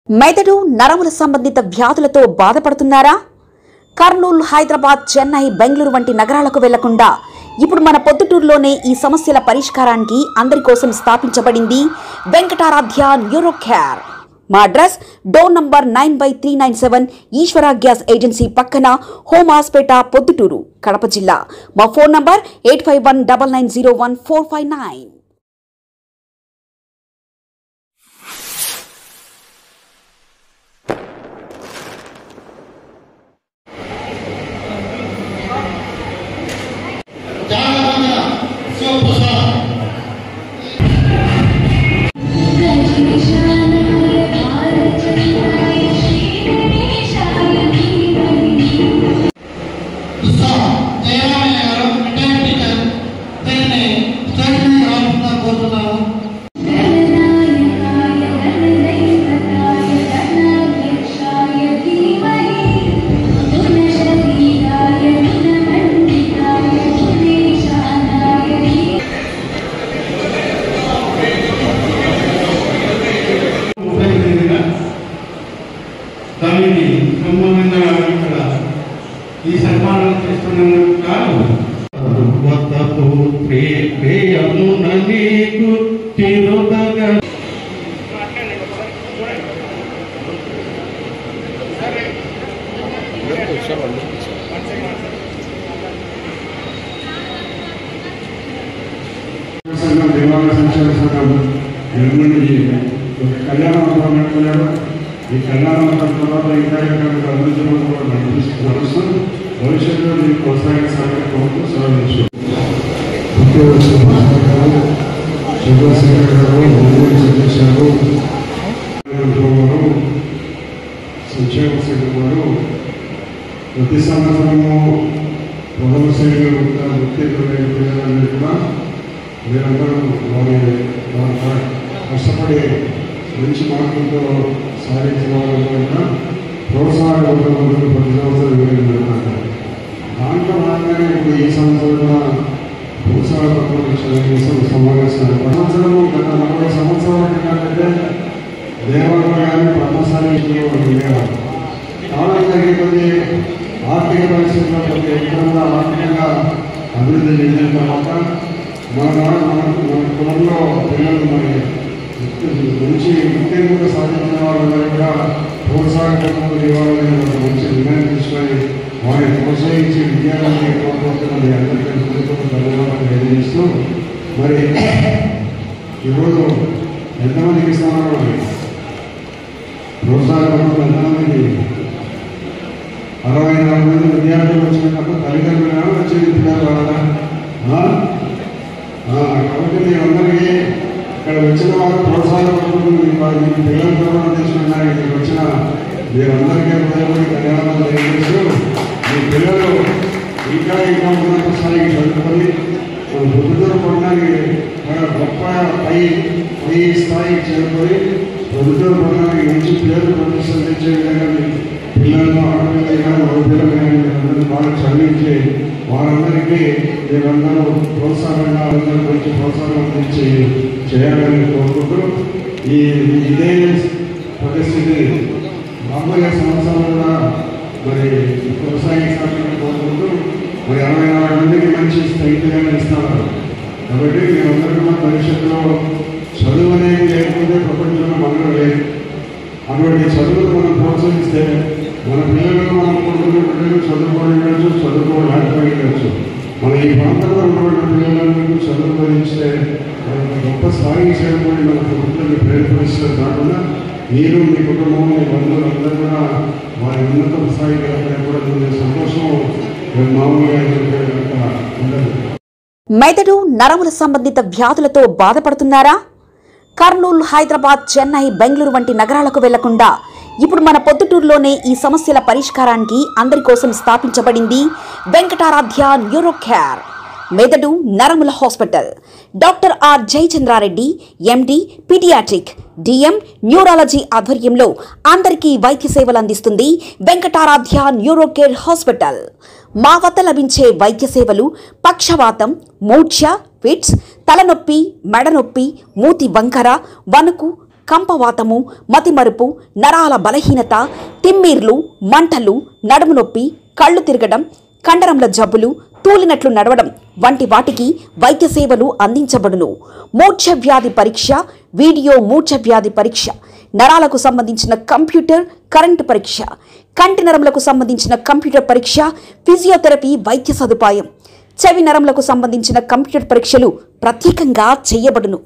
మెదడు నరముల సంబంధిత వ్యాధులతో బాధపడుతున్నారా? కర్నూలు, హైదరాబాద్, చెన్నై, బెంగళూరు వంటి నగరాలకు వెళ్లకుండా ఇప్పుడు మన పొద్దుటూరులోనే ఈ సమస్యల పరిష్కారానికి అందరి కోసం స్థాపించబడింది వెంకటారాధ్య న్యూరో కేర్. మా అడ్రస్ డోర్ నంబర్ 9/397 ఈశ్వర గ్యాస్ ఏజెన్సీ పక్కన, హోమాస్పేట, పొద్దుటూరు, కడప జిల్లా. మా ఫోన్ నంబర్ 8519901459. ఈ సన్మానం చేస్తున్నందుకు కాదు దేవాలయ సంక్షేమ సంఘం కళ్యాణ మండపం ఈ కళ్యాణ మండపం తర్వాత ఇంకా అభివృద్ధి నడుస్తూ భవిష్యత్తులో మీరు కొనసాగించాలని కోరుతూ సెలవు. చంద్రశేఖర్ గారు, చంద్రశేఖర్ గారు, సంక్షేమ సంఘం వారు ప్రతి సంవత్సరము ప్రథమ శ్రేణి వృత్తి కూడా మీరందరూ వారి కష్టపడి మంచి మార్కులతో సాధించిన వాళ్ళ ప్రోత్సాహం ప్రతి సంవత్సరం జరుగుతున్నారు. దాంట్లో భాగంగానే ఇప్పుడు ఈ సంవత్సరం కూడా ప్రోత్సాహపత్రం సమావేశాలు సంవత్సరము గత 40 సంవత్సరాల క్రితం దేవాలయాన్ని పద్మశాలిలో ఉండేవారు. కావడం జరిగే కొద్ది ఆర్థిక పరిస్థితుల్లో ప్రతి ఎక్కడంగా ఆర్థికంగా అభివృద్ధి చెందిన తర్వాత మన కులంలో పిల్లలు మరి మంచి ఉత్తీర్ణత సాధించిన వాళ్ళందరూ కూడా ప్రోత్సాహకత్వం ఇవ్వాలని ఒక మంచి నిర్ణయం తీసుకొని వారిని ప్రోత్సహించి విద్యార్థులకి కోరుకుంటున్నది అందరికీ ధన్యవాదాలు తెలియజేస్తూ, మరి ఈరోజు ఎంతమందికి ఇస్తున్నారు ప్రోత్సాహకత్వం? ఎంతమందికి? 64 మంది విద్యార్థులు వచ్చినప్పుడు తల్లిదండ్రులు వచ్చేది పిల్లలు రాదా? కాబట్టి మీరందరికీ ఇక్కడ వచ్చిన వారు ప్రోత్సాహపడుతుంది. మీ పిల్లల ద్వారా తీసుకున్నారు. ఇక్కడికి వచ్చిన మీరందరికీ హృదయపడి ధన్యవాదాలు తెలియజేస్తూ, మీ పిల్లలు ఇంకా ఉన్నత స్థాయికి చదువుకొని మన పొద్దుటూరు పట్టణానికి గొప్ప పై స్థాయికి చేరుకొని పొద్దుటూరు పట్టణానికి మంచి పేరు ప్రతిష్టలు తెచ్చే విధంగా పిల్లలను, ఆడపిల్లలైనా మగపిల్లలైనా బాగా చదివించి వారందరికీ మీరందరూ ప్రోత్సాహంగా అందరూ మంచి ప్రోత్సాహం అందించి చేయాలని కోరుకుంటూ, ఇదే పరిస్థితి రాబోయే సంవత్సరాలుగా మరి కొనసాగించాలని కోరుకుంటూ, మరి 64 మందికి మంచి స్థైర్యంగా ఇస్తున్నారు. కాబట్టి మీరందరూ కూడా భవిష్యత్తులో చదువు అనేది లేకపోతే ప్రపంచంలో మనలో లేదు. అటువంటి చదువును మనం ప్రోత్సహిస్తే మన పిల్లలు, మన కొడుకులు బిడ్డలు చదువుకోవచ్చు, చదువుకోలేకపోవచ్చు. మన ఈ ప్రాంతంలో ఉన్నటువంటి పిల్లలందరూ చదువుకోనిస్తే గొప్ప స్థాయికి చేరుకొని మన ప్రభుత్వాన్ని ప్రేరేపిస్తే కాకుండా మీరు, మీ కుటుంబం, మీ బంధువులు అందరూ కూడా వారి ఉన్నత స్థాయికి ఏర్పడుతుంది. సంతోషం మామూలుగా ఉండదు. మెదడు నరముల సంబంధిత వ్యాధులతో బాధపడుతున్నారా? కర్నూలు, హైదరాబాద్, చెన్నై, బెంగళూరు వంటి నగరాలకు వెళ్లకుండా ఇప్పుడు మన పొద్దుటూరులోనే ఈ సమస్యల పరిష్కారానికి అందరి కోసం స్థాపించబడింది వెంకటారాధ్య న్యూరో కేర్. మెదడు నరముల hospital. Doctor R Jayachandra Reddy, MD, paediatric, DM, neurology ఆధ్వర్యంలో అందరికీ వైద్య సేవలు అందిస్తుంది వెంకటారాధ్య న్యూరో కేర్ హాస్పిటల్. మా వద్ద లభించే వైద్య సేవలు పక్షవాతం, మూర్ఛ, ఫిట్స్, తలనొప్పి, మెడనొప్పి, మూతి వంకర, వణుకు, కంపవాతము, మతిమరుపు, నరాల బలహీనత, తిమ్మిర్లు, మంటలు, నడుము నొప్పి, కళ్ళు తిరగడం, కండరంల జబ్బులు, తూలినట్లు నడవడం వంటి వాటికి వైద్య సేవలు అందించబడును. మూర్ఛ వ్యాధి పరీక్ష, వీడియో మూర్ఛ వ్యాధి పరీక్ష, నరాలకు సంబంధించిన కంప్యూటర్ కరెంటు పరీక్ష, కంటి నరములకు సంబంధించిన కంప్యూటర్ పరీక్ష, ఫిజియోథెరపీ వైద్య సదుపాయం, చెవి నరములకు సంబంధించిన కంప్యూటర్ పరీక్షలు ప్రత్యేకంగా చేయబడును.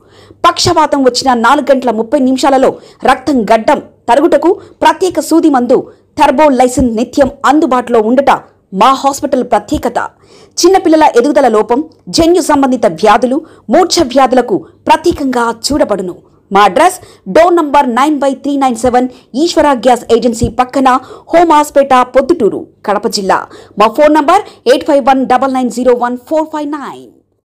పక్షవాతం వచ్చిన 4 గంటల 30 నిమిషాలలో రక్తం గడ్డం తరుగుటకు ప్రత్యేక సూది మందు థర్బోలైసిన్ నిత్యం అందుబాటులో ఉండట మా హాస్పిటల్ ప్రత్యేకత. చిన్నపిల్లల ఎదుగుదల లోపం, జన్యు సంబంధిత వ్యాధులు, మూర్ఛ వ్యాధులకు ప్రత్యేకంగా చూడబడును. మా అడ్రస్ డోర్ నంబర్ 9/397 ఈశ్వర గ్యాస్ ఏజెన్సీ పక్కన, హోమాస్పేట, పొద్దుటూరు, కడప జిల్లా. మా ఫోన్ నంబర్ 8519901459.